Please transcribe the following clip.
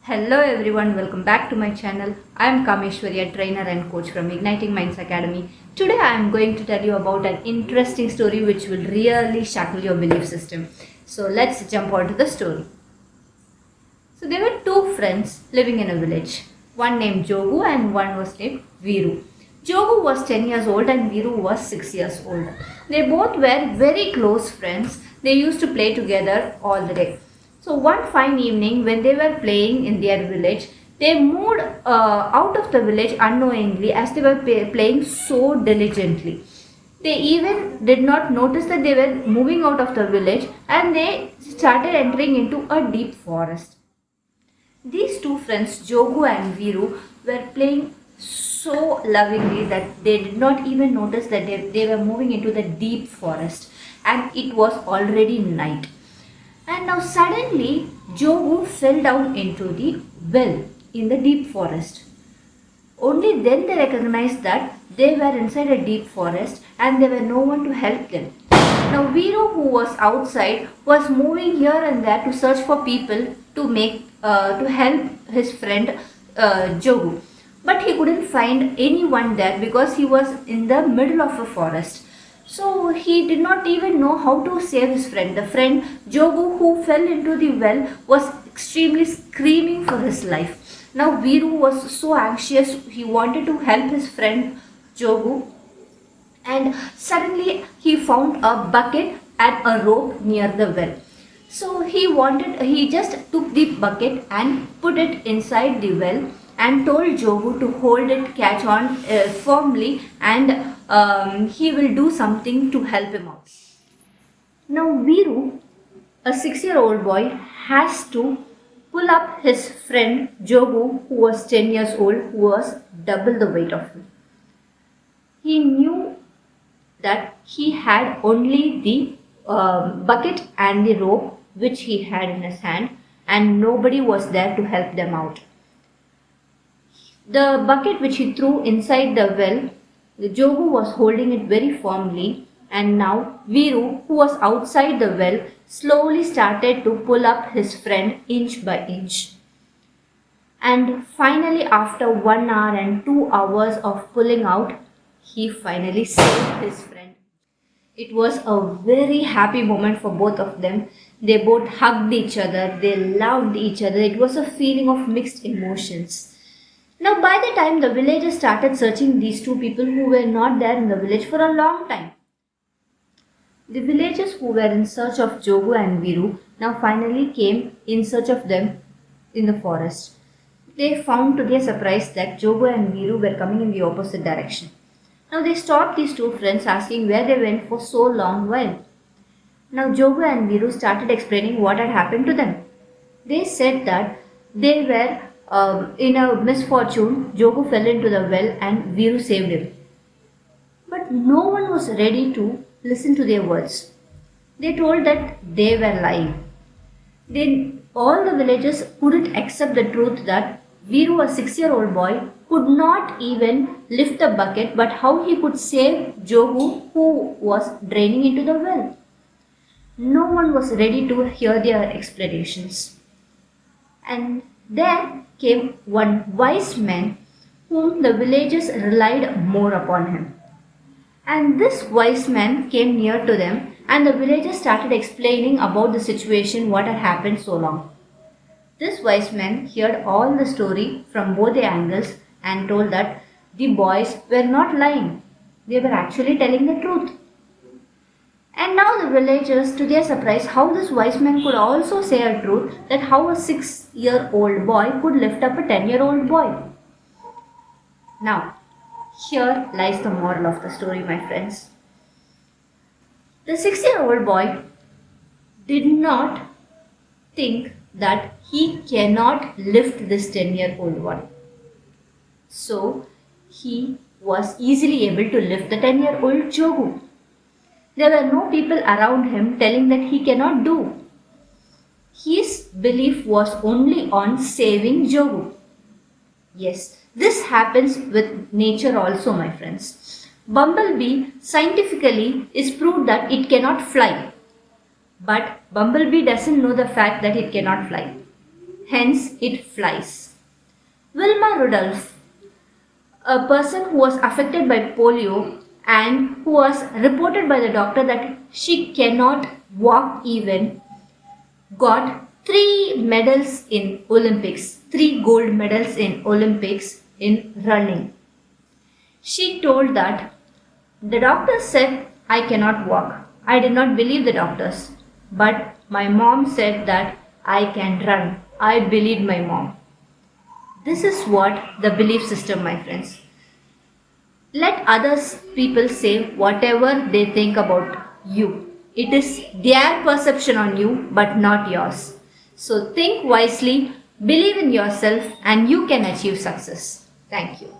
Hello everyone, welcome back to my channel. I am Kameshwarya, trainer and coach from Igniting Minds Academy. Today I am going to tell you about an interesting story which will really shackle your belief system. So let's jump on to the story. So there were two friends living in a village. One named Jogu and one was named Viru. Jogu was 10 years old and Viru was 6 years old. They both were very close friends. They used to play together all the day. So one fine evening when they were playing in their village, they moved out of the village unknowingly as they were playing so diligently. They even did not notice that they were moving out of the village and they started entering into a deep forest. These two friends, Jogu and Viru, were playing so lovingly that they did not even notice that they were moving into the deep forest, and it was already night. And now suddenly Jogu fell down into the well in the deep forest. Only then they recognized that they were inside a deep forest and there were no one to help them. Now Viru, who was outside, was moving here and there to search for people to help his friend Jogu. But he couldn't find anyone there because he was in the middle of a forest. So he did not even know how to save his friend. The friend Jogu, who fell into the well, was extremely screaming for his life. Now Viru was so anxious. He wanted to help his friend Jogu, and suddenly he found a bucket and a rope near the well. So he just took the bucket and put it inside the well and told Jogu to hold it, catch on firmly, and he will do something to help him out. Now Viru, a 6-year-old boy, has to pull up his friend Jogu, who was 10 years old, who was double the weight of him. He knew that he had only the bucket and the rope which he had in his hand, and nobody was there to help them out. The bucket which he threw inside the well, the Jogu was holding it very firmly, and now Viru, who was outside the well, slowly started to pull up his friend inch by inch. And finally, after 1 hour and 2 hours of pulling out, he finally saved his friend. It was a very happy moment for both of them. They both hugged each other, they loved each other. It was a feeling of mixed emotions. Now, by the time the villagers started searching these two people who were not there in the village for a long time, the villagers who were in search of Jogu and Viru now finally came in search of them in the forest. They found to their surprise that Jogu and Viru were coming in the opposite direction. Now they stopped these two friends, asking where they went for so long while. Now Jogu and Viru started explaining what had happened to them. They said that they were in a misfortune. Jogu fell into the well and Viru saved him. But no one was ready to listen to their words. They told that they were lying. Then all the villagers couldn't accept the truth that Viru, a 6-year-old boy, could not even lift the bucket, but how he could save Jogu, who was draining into the well. No one was ready to hear their explanations. And there came one wise man whom the villagers relied more upon him. And this wise man came near to them, and the villagers started explaining about the situation, what had happened so long. This wise man heard all the story from both the angles and told that the boys were not lying. They were actually telling the truth. And now the villagers, to their surprise, how this wise man could also say a truth, that how a 6-year-old boy could lift up a 10-year-old boy. Now, here lies the moral of the story, my friends. The 6-year-old boy did not think that he cannot lift this 10-year-old one. So, he was easily able to lift the 10-year-old Jogu. There were no people around him telling that he cannot do. His belief was only on saving Jogu. Yes, this happens with nature also, my friends. Bumblebee scientifically is proved that it cannot fly. But Bumblebee doesn't know the fact that it cannot fly. hence it flies. Wilma Rudolph, a person who was affected by polio and who was reported by the doctor that she cannot walk even, got 3 medals in Olympics, 3 gold medals in Olympics in running. She told that the doctor said I cannot walk. I did not believe the doctors, but my mom said that I can run. I believed my mom. This is what the belief system, my friends. Let others people say whatever they think about you. It is their perception on you, but not yours. So think wisely, believe in yourself, and you can achieve success. Thank you.